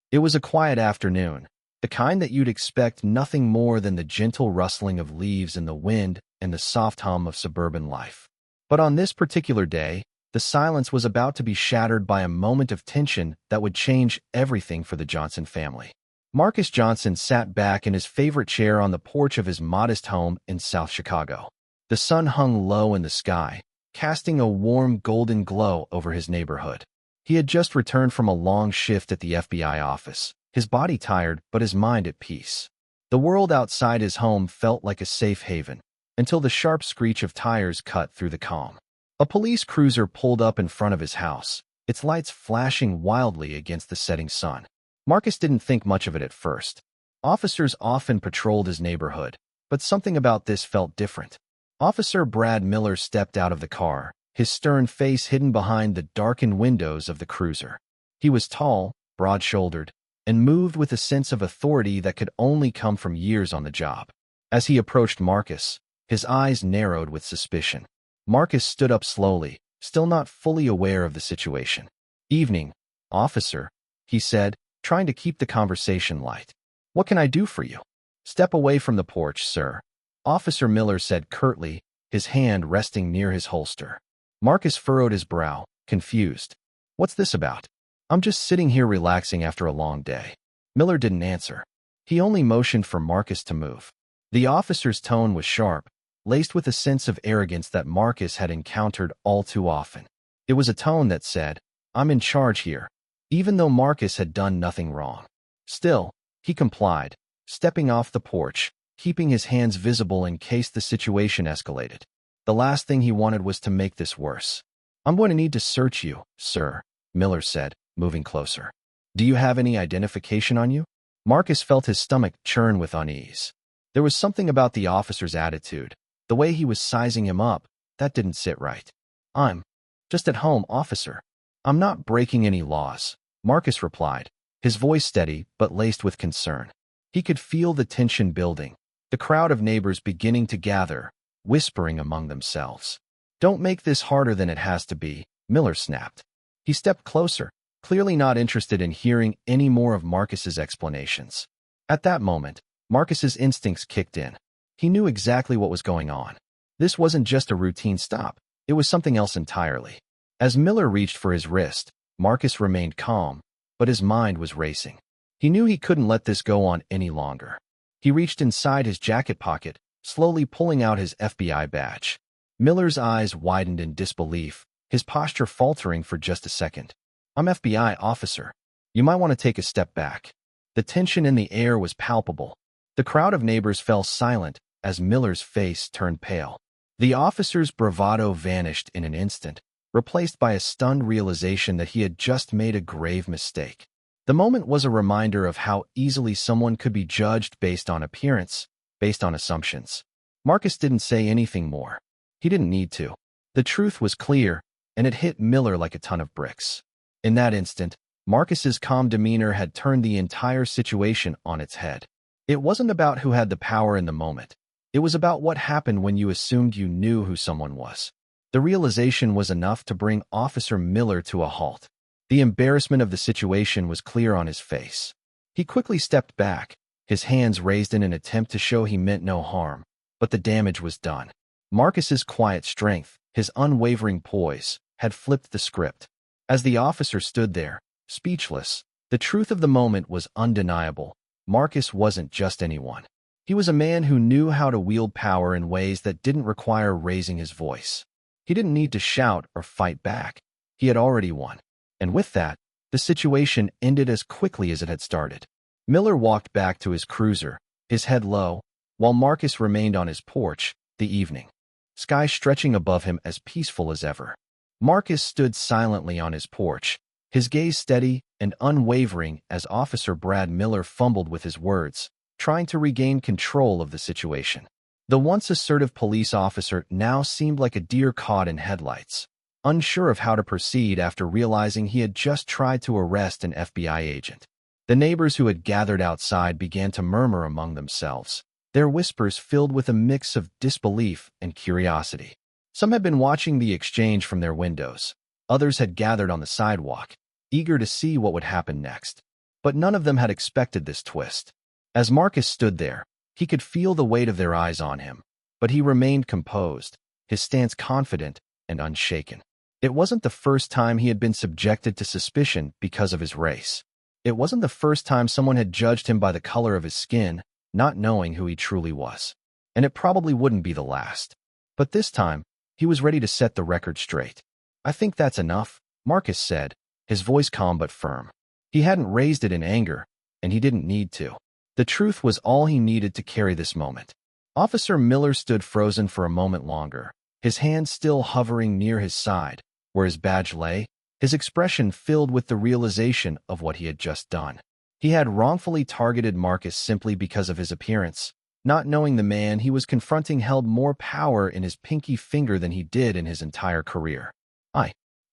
It was a quiet afternoon, the kind that you'd expect nothing more than the gentle rustling of leaves in the wind and the soft hum of suburban life. But on this particular day, the silence was about to be shattered by a moment of tension that would change everything for the Johnson family. Marcus Johnson sat back in his favorite chair on the porch of his modest home in South Chicago. The sun hung low in the sky, casting a warm golden glow over his neighborhood. He had just returned from a long shift at the FBI office, his body tired but his mind at peace. The world outside his home felt like a safe haven, until the sharp screech of tires cut through the calm. A police cruiser pulled up in front of his house, its lights flashing wildly against the setting sun. Marcus didn't think much of it at first. Officers often patrolled his neighborhood, but something about this felt different. Officer Brad Miller stepped out of the car, his stern face hidden behind the darkened windows of the cruiser. He was tall, broad-shouldered, and moved with a sense of authority that could only come from years on the job. As he approached Marcus, his eyes narrowed with suspicion. Marcus stood up slowly, still not fully aware of the situation. "Evening, officer," he said, trying to keep the conversation light. "What can I do for you?" "Step away from the porch, sir," Officer Miller said curtly, his hand resting near his holster. Marcus furrowed his brow, confused. "What's this about?" "I'm just sitting here relaxing after a long day." Miller didn't answer. He only motioned for Marcus to move. The officer's tone was sharp, laced with a sense of arrogance that Marcus had encountered all too often. It was a tone that said, "I'm in charge here," even though Marcus had done nothing wrong. Still, he complied, stepping off the porch, keeping his hands visible in case the situation escalated. The last thing he wanted was to make this worse. "I'm going to need to search you, sir," Miller said, moving closer. "Do you have any identification on you?" Marcus felt his stomach churn with unease. There was something about the officer's attitude, the way he was sizing him up, that didn't sit right. "I'm just at home, officer. I'm not breaking any laws," Marcus replied, his voice steady but laced with concern. He could feel the tension building, the crowd of neighbors beginning to gather, whispering among themselves. "Don't make this harder than it has to be," Miller snapped. He stepped closer, clearly not interested in hearing any more of Marcus's explanations. At that moment, Marcus's instincts kicked in. He knew exactly what was going on. This wasn't just a routine stop, it was something else entirely. As Miller reached for his wrist, Marcus remained calm, but his mind was racing. He knew he couldn't let this go on any longer. He reached inside his jacket pocket, slowly pulling out his FBI badge. Miller's eyes widened in disbelief, his posture faltering for just a second. "I'm FBI officer. You might want to take a step back." The tension in the air was palpable. The crowd of neighbors fell silent as Miller's face turned pale. The officer's bravado vanished in an instant, replaced by a stunned realization that he had just made a grave mistake. The moment was a reminder of how easily someone could be judged based on appearance, based on assumptions. Marcus didn't say anything more. He didn't need to. The truth was clear, and it hit Miller like a ton of bricks. In that instant, Marcus's calm demeanor had turned the entire situation on its head. It wasn't about who had the power in the moment. It was about what happened when you assumed you knew who someone was. The realization was enough to bring Officer Miller to a halt. The embarrassment of the situation was clear on his face. He quickly stepped back, his hands raised in an attempt to show he meant no harm, but the damage was done. Marcus's quiet strength, his unwavering poise, had flipped the script. As the officer stood there, speechless, the truth of the moment was undeniable. Marcus wasn't just anyone. He was a man who knew how to wield power in ways that didn't require raising his voice. He didn't need to shout or fight back. He had already won. And with that, the situation ended as quickly as it had started. Miller walked back to his cruiser, his head low, while Marcus remained on his porch, the evening sky stretching above him as peaceful as ever. Marcus stood silently on his porch, his gaze steady and unwavering as Officer Brad Miller fumbled with his words, trying to regain control of the situation. The once assertive police officer now seemed like a deer caught in headlights, unsure of how to proceed after realizing he had just tried to arrest an FBI agent. The neighbors who had gathered outside began to murmur among themselves, their whispers filled with a mix of disbelief and curiosity. Some had been watching the exchange from their windows. Others had gathered on the sidewalk, eager to see what would happen next. But none of them had expected this twist. As Marcus stood there, he could feel the weight of their eyes on him, but he remained composed, his stance confident and unshaken. It wasn't the first time he had been subjected to suspicion because of his race. It wasn't the first time someone had judged him by the color of his skin, not knowing who he truly was. And it probably wouldn't be the last. But this time, he was ready to set the record straight. "I think that's enough," Marcus said, his voice calm but firm. He hadn't raised it in anger, and he didn't need to. The truth was all he needed to carry this moment. Officer Miller stood frozen for a moment longer, his hand still hovering near his side, where his badge lay, his expression filled with the realization of what he had just done. He had wrongfully targeted Marcus simply because of his appearance, not knowing the man he was confronting held more power in his pinky finger than he did in his entire career.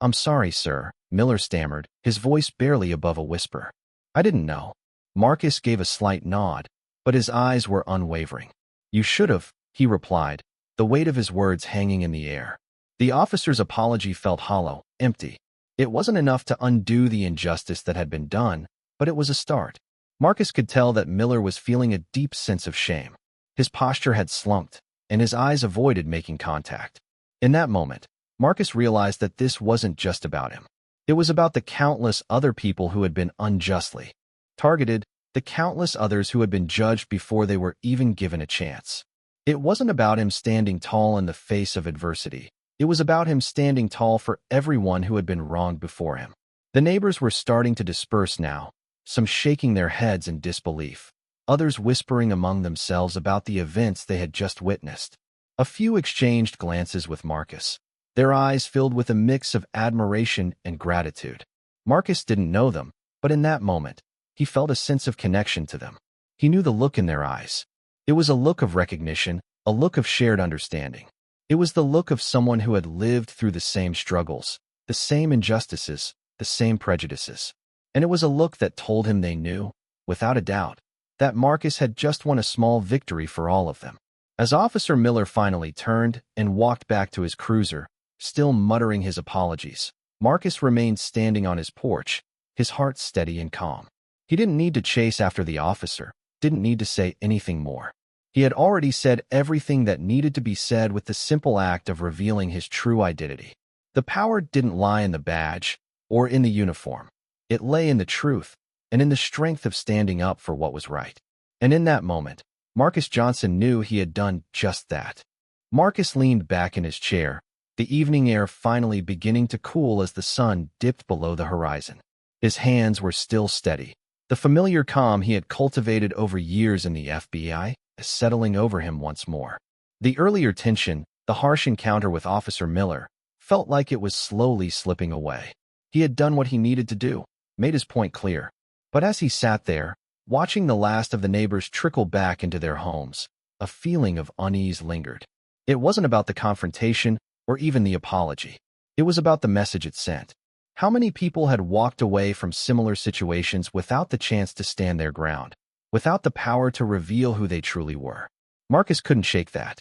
I'm sorry, sir," Miller stammered, his voice barely above a whisper. "I didn't know." Marcus gave a slight nod, but his eyes were unwavering. "You should have," he replied, the weight of his words hanging in the air. The officer's apology felt hollow, empty. It wasn't enough to undo the injustice that had been done, but it was a start. Marcus could tell that Miller was feeling a deep sense of shame. His posture had slumped, and his eyes avoided making contact. In that moment, Marcus realized that this wasn't just about him. It was about the countless other people who had been unjustly targeted, the countless others who had been judged before they were even given a chance. It wasn't about him standing tall in the face of adversity. It was about him standing tall for everyone who had been wronged before him. The neighbors were starting to disperse now, some shaking their heads in disbelief, others whispering among themselves about the events they had just witnessed. A few exchanged glances with Marcus, their eyes filled with a mix of admiration and gratitude. Marcus didn't know them, but in that moment, he felt a sense of connection to them. He knew the look in their eyes. It was a look of recognition, a look of shared understanding. It was the look of someone who had lived through the same struggles, the same injustices, the same prejudices. And it was a look that told him they knew, without a doubt, that Marcus had just won a small victory for all of them. As Officer Miller finally turned and walked back to his cruiser, still muttering his apologies, Marcus remained standing on his porch, his heart steady and calm. He didn't need to chase after the officer, didn't need to say anything more. He had already said everything that needed to be said with the simple act of revealing his true identity. The power didn't lie in the badge or in the uniform. It lay in the truth and in the strength of standing up for what was right. And in that moment, Marcus Johnson knew he had done just that. Marcus leaned back in his chair, the evening air finally beginning to cool as the sun dipped below the horizon. His hands were still steady. The familiar calm he had cultivated over years in the FBI is settling over him once more. The earlier tension, the harsh encounter with Officer Miller, felt like it was slowly slipping away. He had done what he needed to do, made his point clear. But as he sat there, watching the last of the neighbors trickle back into their homes, a feeling of unease lingered. It wasn't about the confrontation or even the apology. It was about the message it sent. How many people had walked away from similar situations without the chance to stand their ground, without the power to reveal who they truly were? Marcus couldn't shake that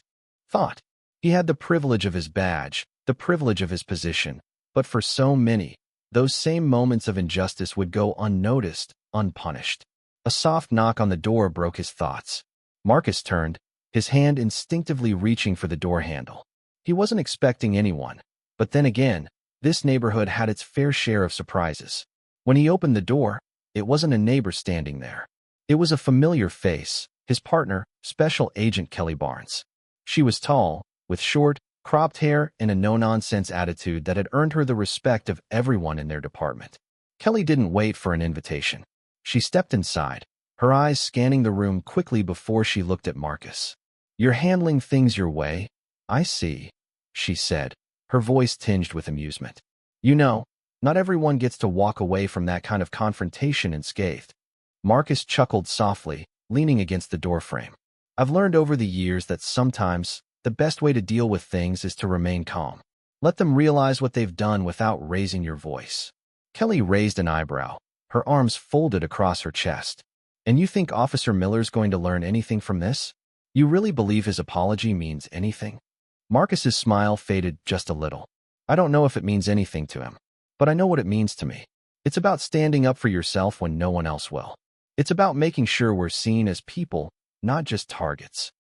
thought. He had the privilege of his badge, the privilege of his position, but for so many, those same moments of injustice would go unnoticed, unpunished. A soft knock on the door broke his thoughts. Marcus turned, his hand instinctively reaching for the door handle. He wasn't expecting anyone, but then again, this neighborhood had its fair share of surprises. When he opened the door, it wasn't a neighbor standing there. It was a familiar face, his partner, Special Agent Kelly Barnes. She was tall, with short, cropped hair and a no-nonsense attitude that had earned her the respect of everyone in their department. Kelly didn't wait for an invitation. She stepped inside, her eyes scanning the room quickly before she looked at Marcus. "You're handling things your way, I see," she said, her voice tinged with amusement. "You know, not everyone gets to walk away from that kind of confrontation unscathed." Marcus chuckled softly, leaning against the doorframe. "I've learned over the years that sometimes the best way to deal with things is to remain calm. Let them realize what they've done without raising your voice." Kelly raised an eyebrow, her arms folded across her chest. "And you think Officer Miller's going to learn anything from this? You really believe his apology means anything?" Marcus's smile faded just a little. "I don't know if it means anything to him, but I know what it means to me. It's about standing up for yourself when no one else will. It's about making sure we're seen as people, not just targets.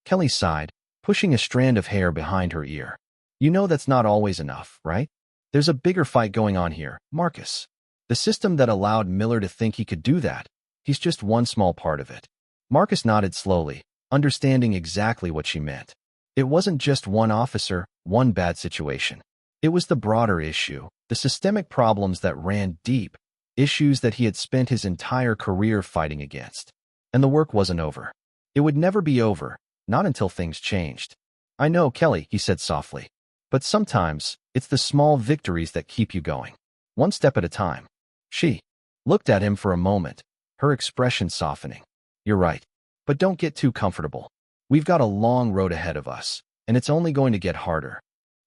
Kelly sighed, pushing a strand of hair behind her ear. You know that's not always enough, right? There's a bigger fight going on here, Marcus. The system that allowed Miller to think he could do that. He's just one small part of it. Marcus nodded slowly, understanding exactly what she meant. It wasn't just one officer, one bad situation. It was the broader issue, the systemic problems that ran deep, issues that he had spent his entire career fighting against. And the work wasn't over. It would never be over, not until things changed. I know, Kelly, he said softly. But sometimes, it's the small victories that keep you going. One step at a time. She looked at him for a moment, her expression softening. You're right. But don't get too comfortable. We've got a long road ahead of us, and it's only going to get harder.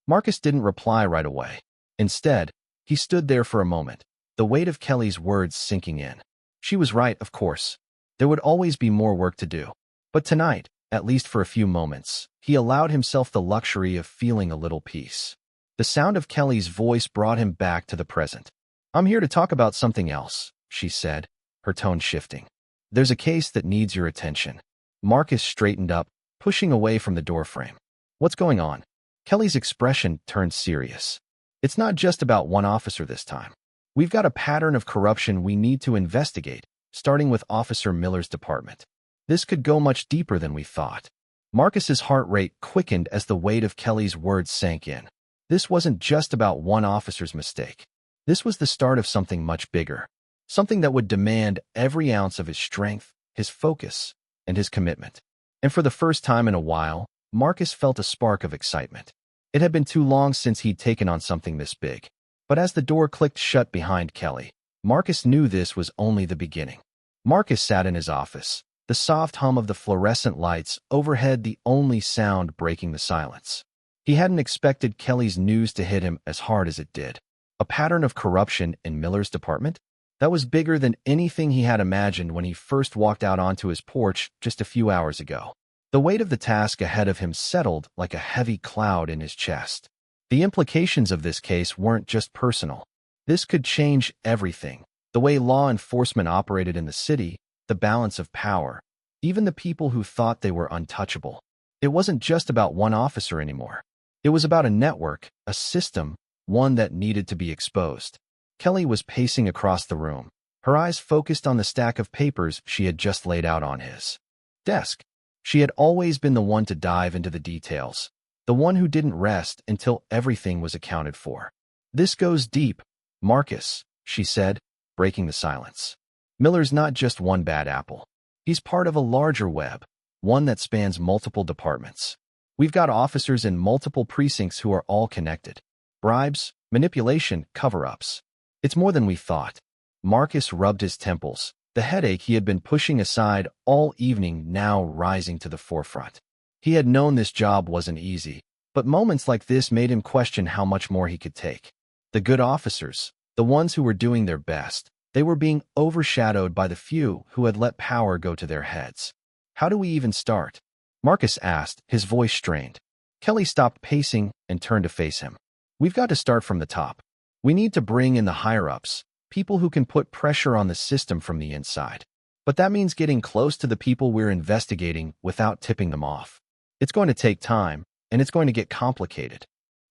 Marcus didn't reply right away. Instead, he stood there for a moment, the weight of Kelly's words sinking in. She was right, of course. There would always be more work to do. But tonight, at least for a few moments, he allowed himself the luxury of feeling a little peace. The sound of Kelly's voice brought him back to the present. I'm here to talk about something else, she said, her tone shifting. There's a case that needs your attention. Marcus straightened up, pushing away from the doorframe. What's going on? Kelly's expression turned serious. It's not just about one officer this time. We've got a pattern of corruption we need to investigate, starting with Officer Miller's department. This could go much deeper than we thought. Marcus's heart rate quickened as the weight of Kelly's words sank in. This wasn't just about one officer's mistake. This was the start of something much bigger. Something that would demand every ounce of his strength, his focus, and his commitment. And for the first time in a while, Marcus felt a spark of excitement. It had been too long since he'd taken on something this big. But as the door clicked shut behind Kelly, Marcus knew this was only the beginning. Marcus sat in his office, the soft hum of the fluorescent lights overhead the only sound breaking the silence. He hadn't expected Kelly's news to hit him as hard as it did. A pattern of corruption in Miller's department? That was bigger than anything he had imagined when he first walked out onto his porch just a few hours ago. The weight of the task ahead of him settled like a heavy cloud in his chest. The implications of this case weren't just personal. This could change everything. The way law enforcement operated in the city, the balance of power, even the people who thought they were untouchable. It wasn't just about one officer anymore. It was about a network, a system, one that needed to be exposed. Kelly was pacing across the room, her eyes focused on the stack of papers she had just laid out on his desk. She had always been the one to dive into the details, the one who didn't rest until everything was accounted for. This goes deep, Marcus, she said, breaking the silence. Miller's not just one bad apple. He's part of a larger web, one that spans multiple departments. We've got officers in multiple precincts who are all connected. Bribes, manipulation, cover-ups. It's more than we thought. Marcus rubbed his temples, the headache he had been pushing aside all evening now rising to the forefront. He had known this job wasn't easy, but moments like this made him question how much more he could take. The good officers, the ones who were doing their best, they were being overshadowed by the few who had let power go to their heads. How do we even start? Marcus asked, his voice strained. Kelly stopped pacing and turned to face him. We've got to start from the top. We need to bring in the higher-ups, people who can put pressure on the system from the inside. But that means getting close to the people we're investigating without tipping them off. It's going to take time, and it's going to get complicated.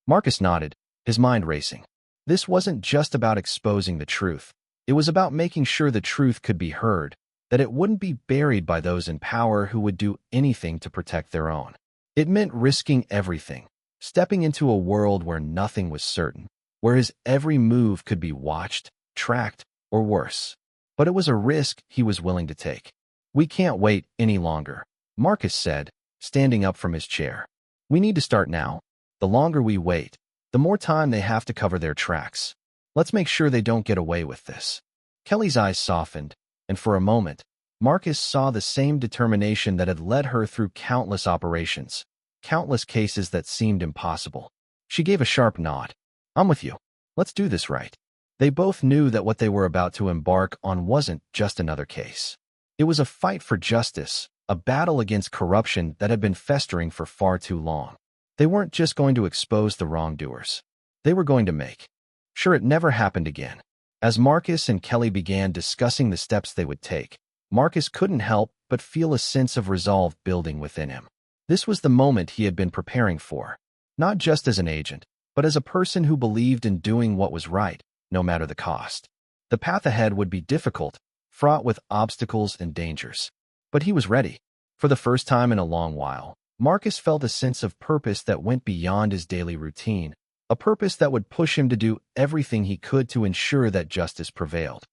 Marcus nodded, his mind racing. This wasn't just about exposing the truth. It was about making sure the truth could be heard, that it wouldn't be buried by those in power who would do anything to protect their own. It meant risking everything, stepping into a world where nothing was certain, where his every move could be watched, tracked, or worse. But it was a risk he was willing to take. We can't wait any longer, Marcus said, standing up from his chair. We need to start now. The longer we wait, the more time they have to cover their tracks. Let's make sure they don't get away with this. Kelly's eyes softened, and for a moment, Marcus saw the same determination that had led her through countless operations, countless cases that seemed impossible. She gave a sharp nod. I'm with you. Let's do this right. They both knew that what they were about to embark on wasn't just another case. It was a fight for justice, a battle against corruption that had been festering for far too long. They weren't just going to expose the wrongdoers. They were going to make sure it never happened again. As Marcus and Kelly began discussing the steps they would take, Marcus couldn't help but feel a sense of resolve building within him. This was the moment he had been preparing for, not just as an agent, but as a person who believed in doing what was right, no matter the cost. The path ahead would be difficult, fraught with obstacles and dangers. But he was ready. For the first time in a long while, Marcus felt a sense of purpose that went beyond his daily routine, a purpose that would push him to do everything he could to ensure that justice prevailed.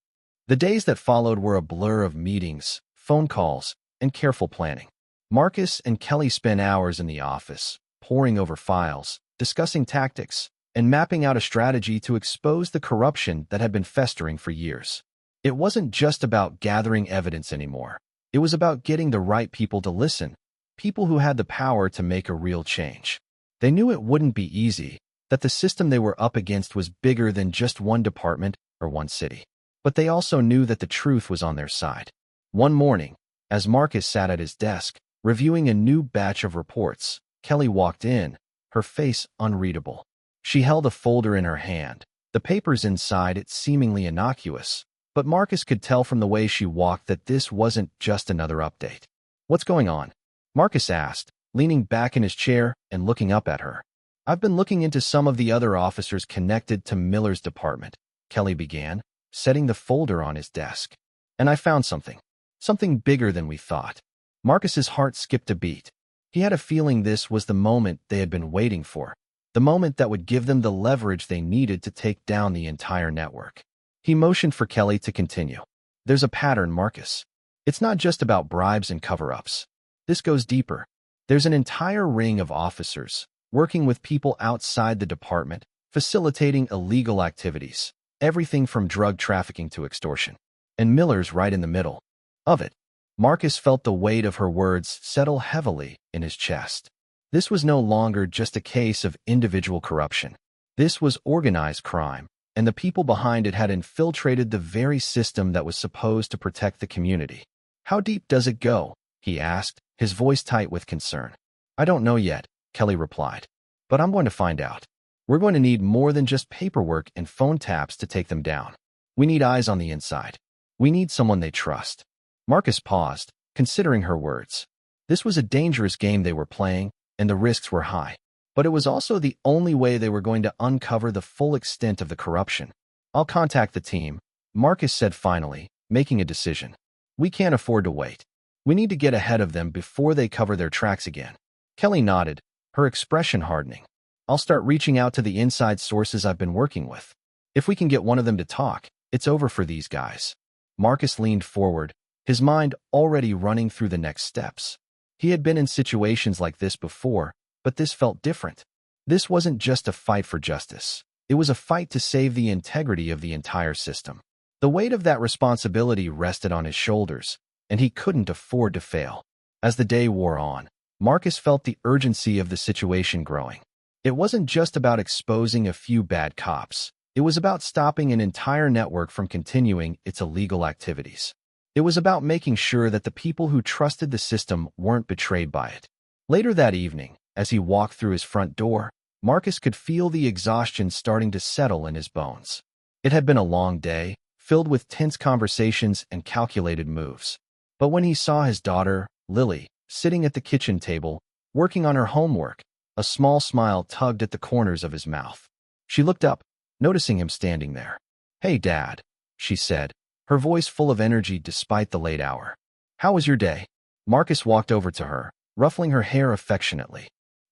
The days that followed were a blur of meetings, phone calls, and careful planning. Marcus and Kelly spent hours in the office, poring over files, discussing tactics, and mapping out a strategy to expose the corruption that had been festering for years. It wasn't just about gathering evidence anymore. It was about getting the right people to listen, people who had the power to make a real change. They knew it wouldn't be easy, that the system they were up against was bigger than just one department or one city. But they also knew that the truth was on their side. One morning, as Marcus sat at his desk, reviewing a new batch of reports, Kelly walked in, her face unreadable. She held a folder in her hand, the papers inside it seemingly innocuous, but Marcus could tell from the way she walked that this wasn't just another update. "What's going on?" Marcus asked, leaning back in his chair and looking up at her. "I've been looking into some of the other officers connected to Miller's department," Kelly began, setting the folder on his desk. "And I found something bigger than we thought." Marcus's heart skipped a beat. He had a feeling this was the moment they had been waiting for, the moment that would give them the leverage they needed to take down the entire network. He motioned for Kelly to continue. "There's a pattern, Marcus. It's not just about bribes and cover-ups. This goes deeper. There's an entire ring of officers, working with people outside the department, facilitating illegal activities, everything from drug trafficking to extortion. And Miller's right in the middle of it." Marcus felt the weight of her words settle heavily in his chest. This was no longer just a case of individual corruption. This was organized crime, and the people behind it had infiltrated the very system that was supposed to protect the community. "How deep does it go?" he asked, his voice tight with concern. "I don't know yet," Kelly replied. "But I'm going to find out. We're going to need more than just paperwork and phone taps to take them down. We need eyes on the inside. We need someone they trust." Marcus paused, considering her words. This was a dangerous game they were playing, and the risks were high. But it was also the only way they were going to uncover the full extent of the corruption. "I'll contact the team," Marcus said finally, making a decision. "We can't afford to wait. We need to get ahead of them before they cover their tracks again." Kelly nodded, her expression hardening. "I'll start reaching out to the inside sources I've been working with. If we can get one of them to talk, it's over for these guys." Marcus leaned forward, his mind already running through the next steps. He had been in situations like this before, but this felt different. This wasn't just a fight for justice. It was a fight to save the integrity of the entire system. The weight of that responsibility rested on his shoulders, and he couldn't afford to fail. As the day wore on, Marcus felt the urgency of the situation growing. It wasn't just about exposing a few bad cops. It was about stopping an entire network from continuing its illegal activities. It was about making sure that the people who trusted the system weren't betrayed by it. Later that evening, as he walked through his front door, Marcus could feel the exhaustion starting to settle in his bones. It had been a long day, filled with tense conversations and calculated moves. But when he saw his daughter, Lily, sitting at the kitchen table, working on her homework, a small smile tugged at the corners of his mouth. She looked up, noticing him standing there. "Hey, Dad," she said, her voice full of energy despite the late hour. "How was your day?" Marcus walked over to her, ruffling her hair affectionately.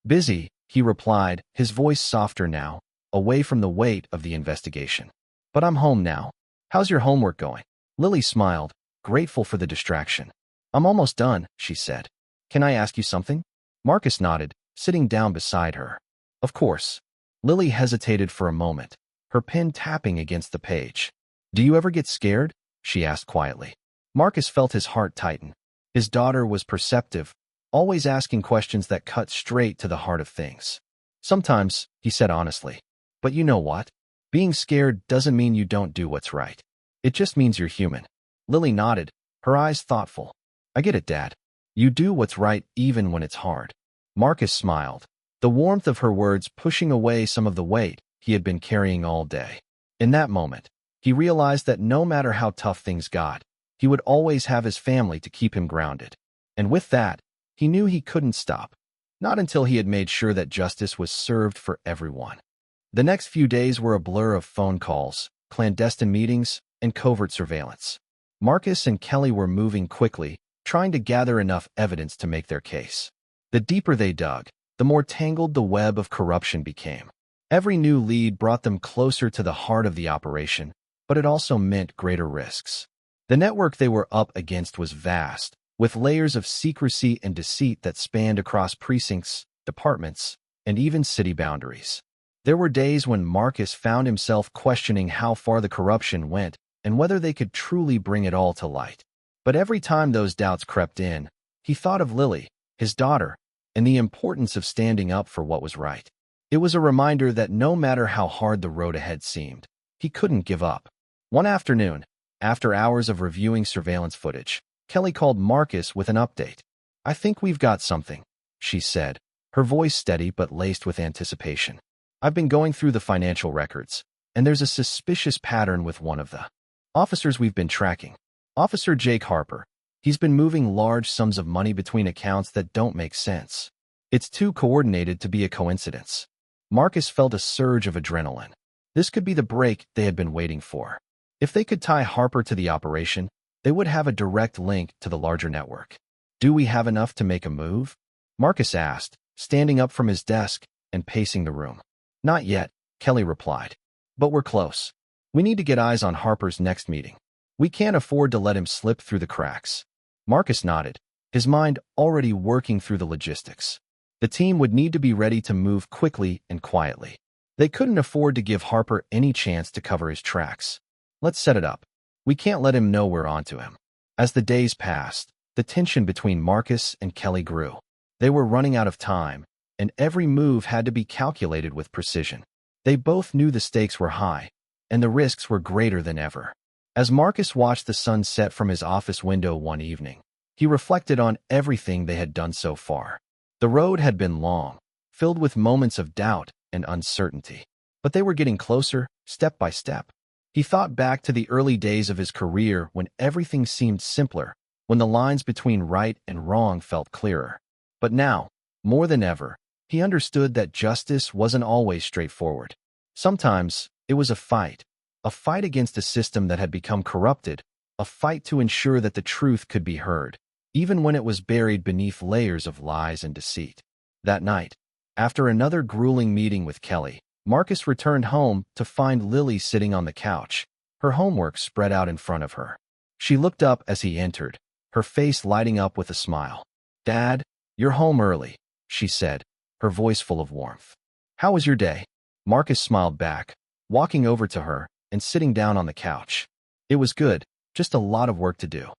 "Busy," he replied, his voice softer now, away from the weight of the investigation. "But I'm home now. How's your homework going?" Lily smiled, grateful for the distraction. "I'm almost done," she said. "Can I ask you something?" Marcus nodded, sitting down beside her. "Of course." Lily hesitated for a moment, her pen tapping against the page. "Do you ever get scared?" she asked quietly. Marcus felt his heart tighten. His daughter was perceptive, always asking questions that cut straight to the heart of things. "Sometimes," he said honestly. "But you know what? Being scared doesn't mean you don't do what's right. It just means you're human." Lily nodded, her eyes thoughtful. "I get it, Dad. You do what's right even when it's hard." Marcus smiled, the warmth of her words pushing away some of the weight he had been carrying all day. In that moment, He realized that no matter how tough things got, he would always have his family to keep him grounded. And with that, he knew he couldn't stop. Not until he had made sure that justice was served for everyone. The next few days were a blur of phone calls, clandestine meetings, and covert surveillance. Marcus and Kelly were moving quickly, trying to gather enough evidence to make their case. The deeper they dug, the more tangled the web of corruption became. Every new lead brought them closer to the heart of the operation, but it also meant greater risks. The network they were up against was vast, with layers of secrecy and deceit that spanned across precincts, departments, and even city boundaries. There were days when Marcus found himself questioning how far the corruption went and whether they could truly bring it all to light. But every time those doubts crept in, he thought of Lily, his daughter, and the importance of standing up for what was right. It was a reminder that no matter how hard the road ahead seemed, he couldn't give up. One afternoon, after hours of reviewing surveillance footage, Kelly called Marcus with an update. "I think we've got something," she said, her voice steady but laced with anticipation. "I've been going through the financial records, and there's a suspicious pattern with one of the officers we've been tracking. Officer Jake Harper. He's been moving large sums of money between accounts that don't make sense. It's too coordinated to be a coincidence." Marcus felt a surge of adrenaline. This could be the break they had been waiting for. If they could tie Harper to the operation, they would have a direct link to the larger network. "Do we have enough to make a move?" Marcus asked, standing up from his desk and pacing the room. "Not yet," Kelly replied. "But we're close. We need to get eyes on Harper's next meeting. We can't afford to let him slip through the cracks." Marcus nodded, his mind already working through the logistics. The team would need to be ready to move quickly and quietly. They couldn't afford to give Harper any chance to cover his tracks. "Let's set it up. We can't let him know we're onto him." As the days passed, the tension between Marcus and Kelly grew. They were running out of time, and every move had to be calculated with precision. They both knew the stakes were high, and the risks were greater than ever. As Marcus watched the sun set from his office window one evening, he reflected on everything they had done so far. The road had been long, filled with moments of doubt and uncertainty, but they were getting closer, step by step. He thought back to the early days of his career when everything seemed simpler, when the lines between right and wrong felt clearer. But now, more than ever, he understood that justice wasn't always straightforward. Sometimes, it was a fight against a system that had become corrupted, a fight to ensure that the truth could be heard, even when it was buried beneath layers of lies and deceit. That night, after another grueling meeting with Kelly, Marcus returned home to find Lily sitting on the couch, her homework spread out in front of her. She looked up as he entered, her face lighting up with a smile. "Dad, you're home early," she said, her voice full of warmth. "How was your day?" Marcus smiled back, walking over to her and sitting down on the couch. "It was good, just a lot of work to do."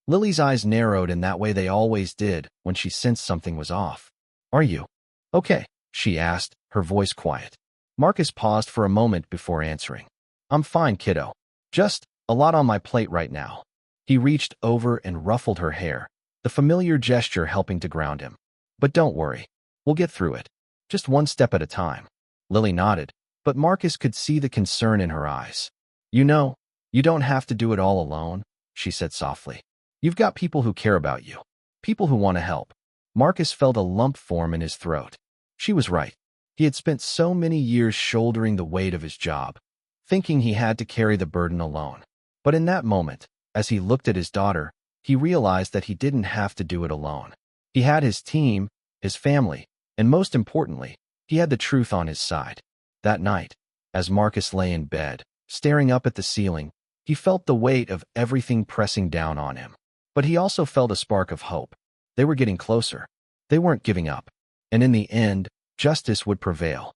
Lily's eyes narrowed in that way they always did when she sensed something was off. "Are you okay?" she asked, her voice quiet. Marcus paused for a moment before answering. "I'm fine, kiddo. Just a lot on my plate right now." He reached over and ruffled her hair, the familiar gesture helping to ground him. "But don't worry. We'll get through it. Just one step at a time." Lily nodded, but Marcus could see the concern in her eyes. "You know, you don't have to do it all alone," she said softly. "You've got people who care about you, people who want to help." Marcus felt a lump form in his throat. She was right. He had spent so many years shouldering the weight of his job, thinking he had to carry the burden alone. But in that moment, as he looked at his daughter, he realized that he didn't have to do it alone. He had his team, his family, and most importantly, he had the truth on his side. That night, as Marcus lay in bed, staring up at the ceiling, he felt the weight of everything pressing down on him. But he also felt a spark of hope. They were getting closer. They weren't giving up. And in the end, justice would prevail.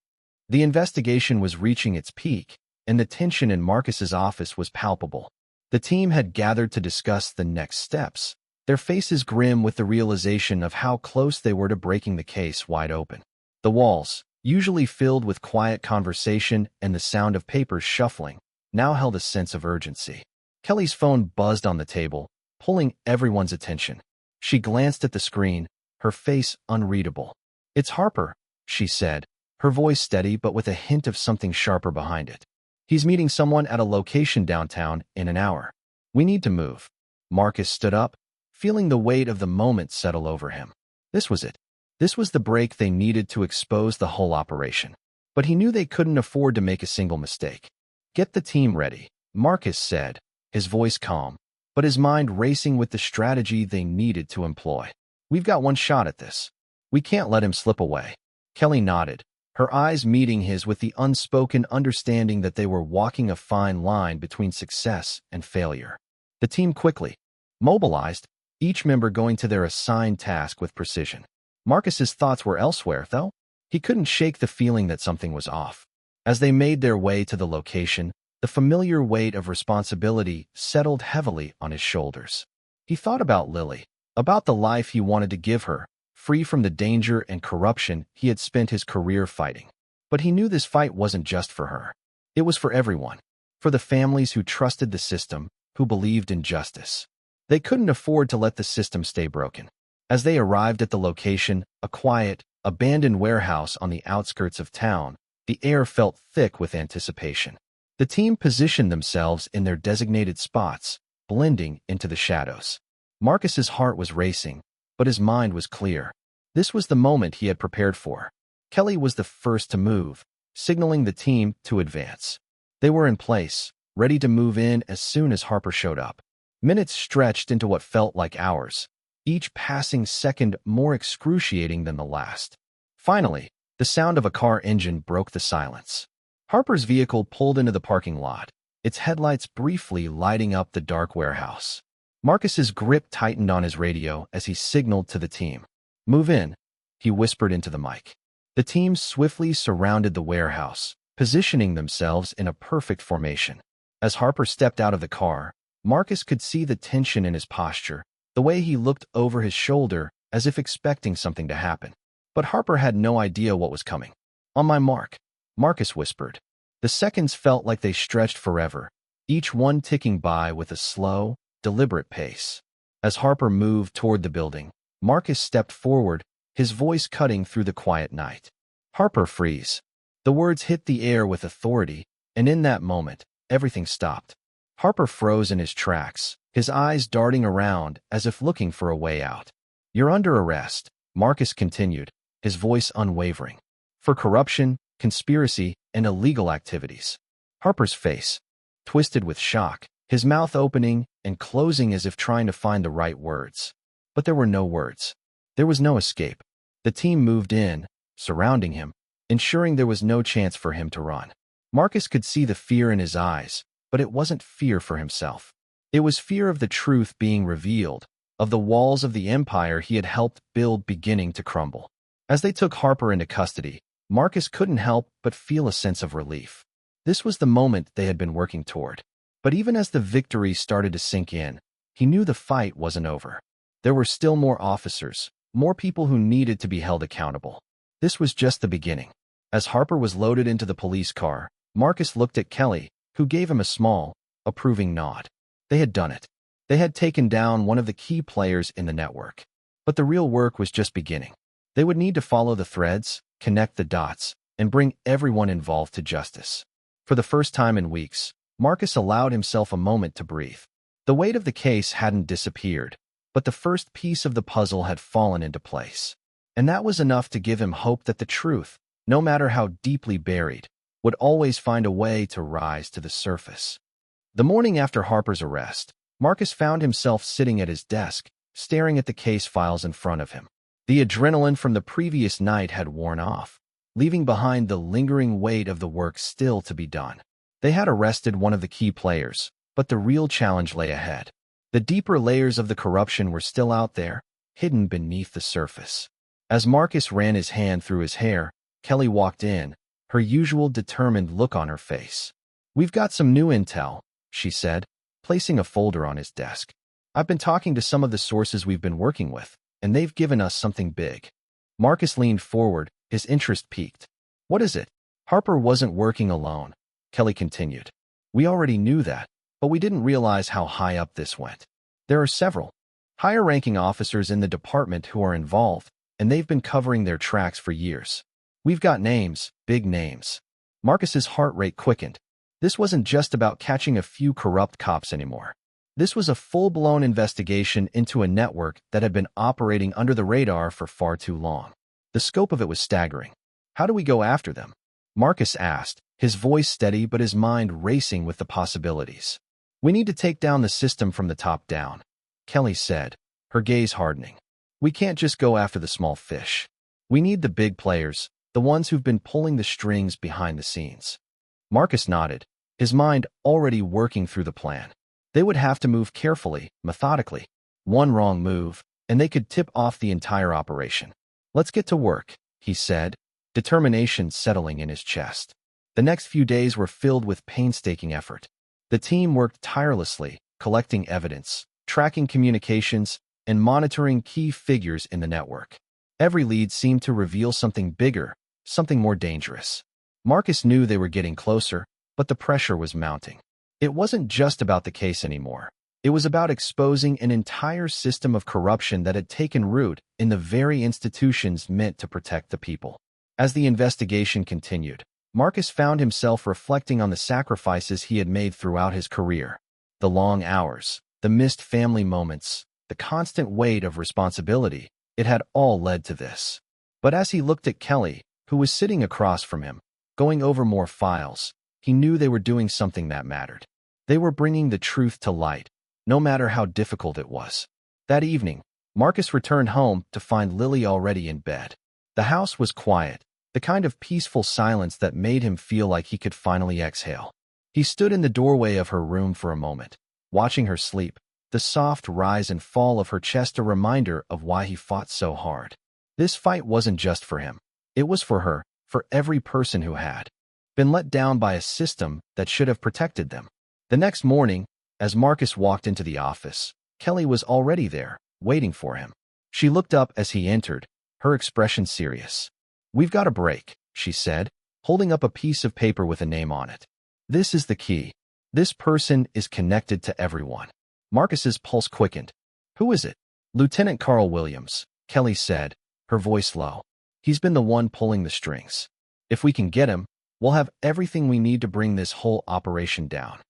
The investigation was reaching its peak, and the tension in Marcus's office was palpable. The team had gathered to discuss the next steps, their faces grim with the realization of how close they were to breaking the case wide open. The walls, usually filled with quiet conversation and the sound of papers shuffling, now held a sense of urgency. Kelly's phone buzzed on the table, pulling everyone's attention. She glanced at the screen, her face unreadable. "It's Harper," she said, her voice steady but with a hint of something sharper behind it. He's meeting someone at a location downtown in an hour. We need to move. Marcus stood up, feeling the weight of the moment settle over him. This was it. This was the break they needed to expose the whole operation. But he knew they couldn't afford to make a single mistake. Get the team ready, Marcus said, his voice calm, but his mind racing with the strategy they needed to employ. We've got one shot at this. We can't let him slip away. Kelly nodded, her eyes meeting his with the unspoken understanding that they were walking a fine line between success and failure. The team quickly mobilized, each member going to their assigned task with precision. Marcus's thoughts were elsewhere, though. He couldn't shake the feeling that something was off. As they made their way to the location, the familiar weight of responsibility settled heavily on his shoulders. He thought about Lily, about the life he wanted to give her, free from the danger and corruption he had spent his career fighting. But he knew this fight wasn't just for her. It was for everyone, for the families who trusted the system, who believed in justice. They couldn't afford to let the system stay broken. As they arrived at the location, a quiet, abandoned warehouse on the outskirts of town, the air felt thick with anticipation. The team positioned themselves in their designated spots, blending into the shadows. Marcus's heart was racing, but his mind was clear. This was the moment he had prepared for. Kelly was the first to move, signaling the team to advance. They were in place, ready to move in as soon as Harper showed up. Minutes stretched into what felt like hours, each passing second more excruciating than the last. Finally, the sound of a car engine broke the silence. Harper's vehicle pulled into the parking lot, its headlights briefly lighting up the dark warehouse. Marcus's grip tightened on his radio as he signaled to the team. "Move in," he whispered into the mic. The team swiftly surrounded the warehouse, positioning themselves in a perfect formation. As Harper stepped out of the car, Marcus could see the tension in his posture, the way he looked over his shoulder as if expecting something to happen. But Harper had no idea what was coming. "On my mark," Marcus whispered. The seconds felt like they stretched forever, each one ticking by with a slow, deliberate pace. As Harper moved toward the building, Marcus stepped forward, his voice cutting through the quiet night. "Harper, freeze." The words hit the air with authority, and in that moment, everything stopped. Harper froze in his tracks, his eyes darting around as if looking for a way out. "You're under arrest," Marcus continued, his voice unwavering, "for corruption, conspiracy, and illegal activities." Harper's face twisted with shock, his mouth opening and closing as if trying to find the right words. But there were no words. There was no escape. The team moved in, surrounding him, ensuring there was no chance for him to run. Marcus could see the fear in his eyes, but it wasn't fear for himself. It was fear of the truth being revealed, of the walls of the empire he had helped build beginning to crumble. As they took Harper into custody, Marcus couldn't help but feel a sense of relief. This was the moment they had been working toward. But even as the victory started to sink in, he knew the fight wasn't over. There were still more officers, more people who needed to be held accountable. This was just the beginning. As Harper was loaded into the police car, Marcus looked at Kelly, who gave him a small, approving nod. They had done it. They had taken down one of the key players in the network. But the real work was just beginning. They would need to follow the threads, connect the dots, and bring everyone involved to justice. For the first time in weeks, Marcus allowed himself a moment to breathe. The weight of the case hadn't disappeared, but the first piece of the puzzle had fallen into place. And that was enough to give him hope that the truth, no matter how deeply buried, would always find a way to rise to the surface. The morning after Harper's arrest, Marcus found himself sitting at his desk, staring at the case files in front of him. The adrenaline from the previous night had worn off, leaving behind the lingering weight of the work still to be done. They had arrested one of the key players, but the real challenge lay ahead. The deeper layers of the corruption were still out there, hidden beneath the surface. As Marcus ran his hand through his hair, Kelly walked in, her usual determined look on her face. "We've got some new intel," she said, placing a folder on his desk. "I've been talking to some of the sources we've been working with, and they've given us something big." Marcus leaned forward, his interest piqued. "What is it?" "Harper wasn't working alone," Kelly continued. "We already knew that, but we didn't realize how high up this went. There are several higher-ranking officers in the department who are involved, and they've been covering their tracks for years. We've got names, big names." Marcus's heart rate quickened. This wasn't just about catching a few corrupt cops anymore. This was a full-blown investigation into a network that had been operating under the radar for far too long. The scope of it was staggering. "How do we go after them?" Marcus asked, his voice steady but his mind racing with the possibilities. "We need to take down the system from the top down," Kelly said, her gaze hardening. "We can't just go after the small fish. We need the big players, the ones who've been pulling the strings behind the scenes." Marcus nodded, his mind already working through the plan. They would have to move carefully, methodically. One wrong move, and they could tip off the entire operation. "Let's get to work," he said, determination settling in his chest. The next few days were filled with painstaking effort. The team worked tirelessly, collecting evidence, tracking communications, and monitoring key figures in the network. Every lead seemed to reveal something bigger, something more dangerous. Marcus knew they were getting closer, but the pressure was mounting. It wasn't just about the case anymore. It was about exposing an entire system of corruption that had taken root in the very institutions meant to protect the people. As the investigation continued, Marcus found himself reflecting on the sacrifices he had made throughout his career. The long hours, the missed family moments, the constant weight of responsibility, it had all led to this. But as he looked at Kelly, who was sitting across from him, going over more files, he knew they were doing something that mattered. They were bringing the truth to light, no matter how difficult it was. That evening, Marcus returned home to find Lily already in bed. The house was quiet, the kind of peaceful silence that made him feel like he could finally exhale. He stood in the doorway of her room for a moment, watching her sleep, the soft rise and fall of her chest a reminder of why he fought so hard. This fight wasn't just for him. It was for her, for every person who had been let down by a system that should have protected them. The next morning, as Marcus walked into the office, Kelly was already there, waiting for him. She looked up as he entered, her expression serious. "We've got a break," she said, holding up a piece of paper with a name on it. "This is the key. This person is connected to everyone." Marcus's pulse quickened. "Who is it?" "Lieutenant Carl Williams," Kelly said, her voice low. "He's been the one pulling the strings. If we can get him, we'll have everything we need to bring this whole operation down."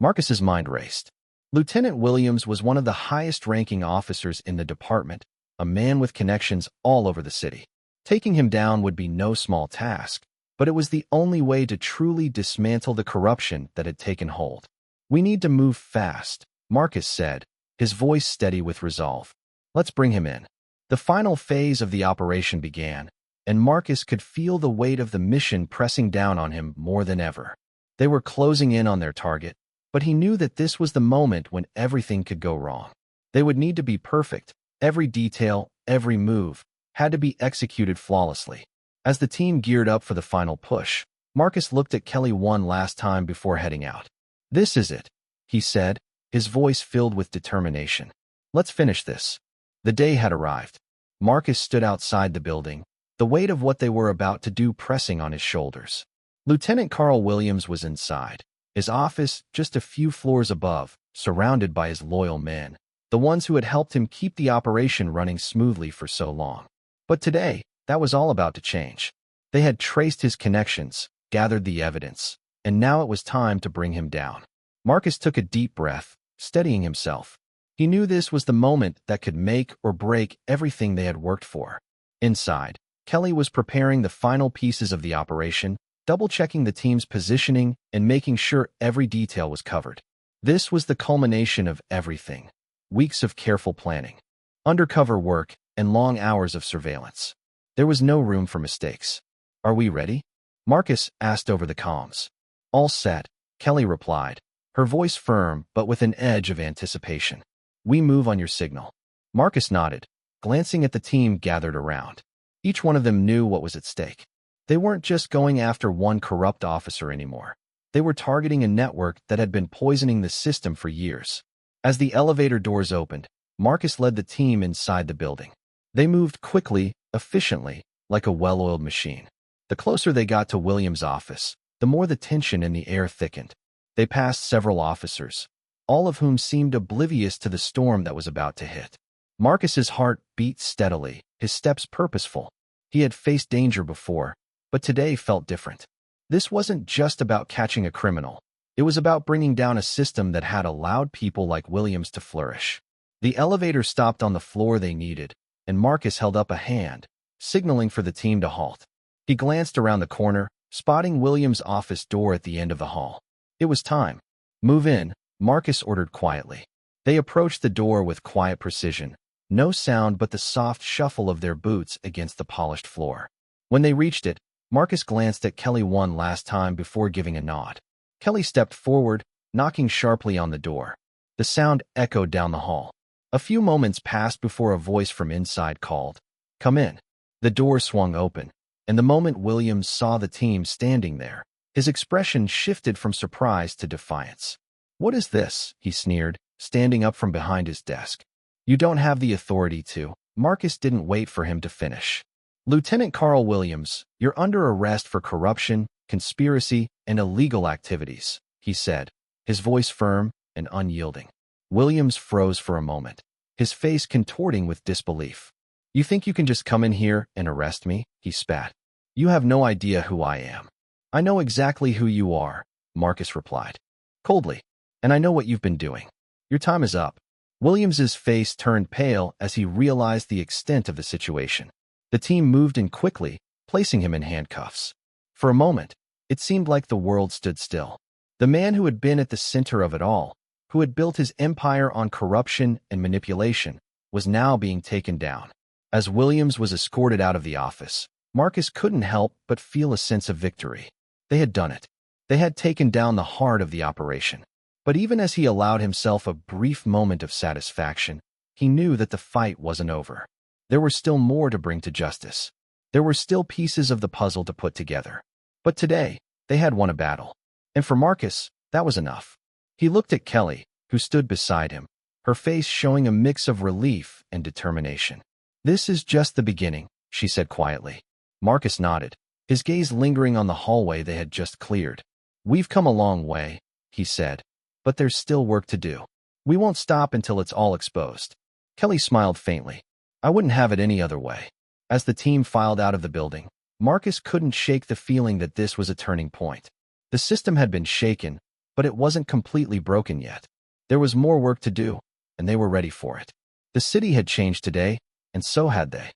Marcus's mind raced. Lieutenant Williams was one of the highest-ranking officers in the department, a man with connections all over the city. Taking him down would be no small task, but it was the only way to truly dismantle the corruption that had taken hold. "We need to move fast," Marcus said, his voice steady with resolve. "Let's bring him in." The final phase of the operation began, and Marcus could feel the weight of the mission pressing down on him more than ever. They were closing in on their target, but he knew that this was the moment when everything could go wrong. They would need to be perfect. Every detail, every move, had to be executed flawlessly. As the team geared up for the final push, Marcus looked at Kelly one last time before heading out. "This is it," he said, his voice filled with determination. "Let's finish this." The day had arrived. Marcus stood outside the building, the weight of what they were about to do pressing on his shoulders. Lieutenant Carl Williams was inside, his office just a few floors above, surrounded by his loyal men, the ones who had helped him keep the operation running smoothly for so long. But today, that was all about to change. They had traced his connections, gathered the evidence, and now it was time to bring him down. Marcus took a deep breath, steadying himself. He knew this was the moment that could make or break everything they had worked for. Inside, Kelly was preparing the final pieces of the operation, double-checking the team's positioning and making sure every detail was covered. This was the culmination of everything. Weeks of careful planning, undercover work, and long hours of surveillance. There was no room for mistakes. "Are we ready?" Marcus asked over the comms. "All set," Kelly replied, her voice firm but with an edge of anticipation. "We move on your signal." Marcus nodded, glancing at the team gathered around. Each one of them knew what was at stake. They weren't just going after one corrupt officer anymore. They were targeting a network that had been poisoning the system for years. As the elevator doors opened, Marcus led the team inside the building. They moved quickly, efficiently, like a well-oiled machine. The closer they got to Williams' office, the more the tension in the air thickened. They passed several officers, all of whom seemed oblivious to the storm that was about to hit. Marcus's heart beat steadily, his steps purposeful. He had faced danger before, but today felt different. This wasn't just about catching a criminal. It was about bringing down a system that had allowed people like Williams to flourish. The elevator stopped on the floor they needed, and Marcus held up a hand, signaling for the team to halt. He glanced around the corner, spotting Williams' office door at the end of the hall. It was time. Move in, Marcus ordered quietly. They approached the door with quiet precision, no sound but the soft shuffle of their boots against the polished floor. When they reached it, Marcus glanced at Kelly one last time before giving a nod. Kelly stepped forward, knocking sharply on the door. The sound echoed down the hall. A few moments passed before a voice from inside called, "Come in." The door swung open, and the moment Williams saw the team standing there, his expression shifted from surprise to defiance. "What is this?" he sneered, standing up from behind his desk. "You don't have the authority to." Marcus didn't wait for him to finish. "Lieutenant Carl Williams, you're under arrest for corruption, conspiracy, and illegal activities," he said, his voice firm and unyielding. Williams froze for a moment, his face contorting with disbelief. "You think you can just come in here and arrest me?" he spat. "You have no idea who I am." "I know exactly who you are," Marcus replied, coldly, "and I know what you've been doing. Your time is up." Williams's face turned pale as he realized the extent of the situation. The team moved in quickly, placing him in handcuffs. For a moment, it seemed like the world stood still. The man who had been at the center of it all, who had built his empire on corruption and manipulation, was now being taken down. As Williams was escorted out of the office, Marcus couldn't help but feel a sense of victory. They had done it. They had taken down the heart of the operation. But even as he allowed himself a brief moment of satisfaction, he knew that the fight wasn't over. There were still more to bring to justice. There were still pieces of the puzzle to put together. But today, they had won a battle. And for Marcus, that was enough. He looked at Kelly, who stood beside him, her face showing a mix of relief and determination. "This is just the beginning," she said quietly. Marcus nodded, his gaze lingering on the hallway they had just cleared. "We've come a long way," he said, "but there's still work to do. We won't stop until it's all exposed." Kelly smiled faintly. "I wouldn't have it any other way." As the team filed out of the building, Marcus couldn't shake the feeling that this was a turning point. The system had been shaken, but it wasn't completely broken yet. There was more work to do, and they were ready for it. The city had changed today, and so had they.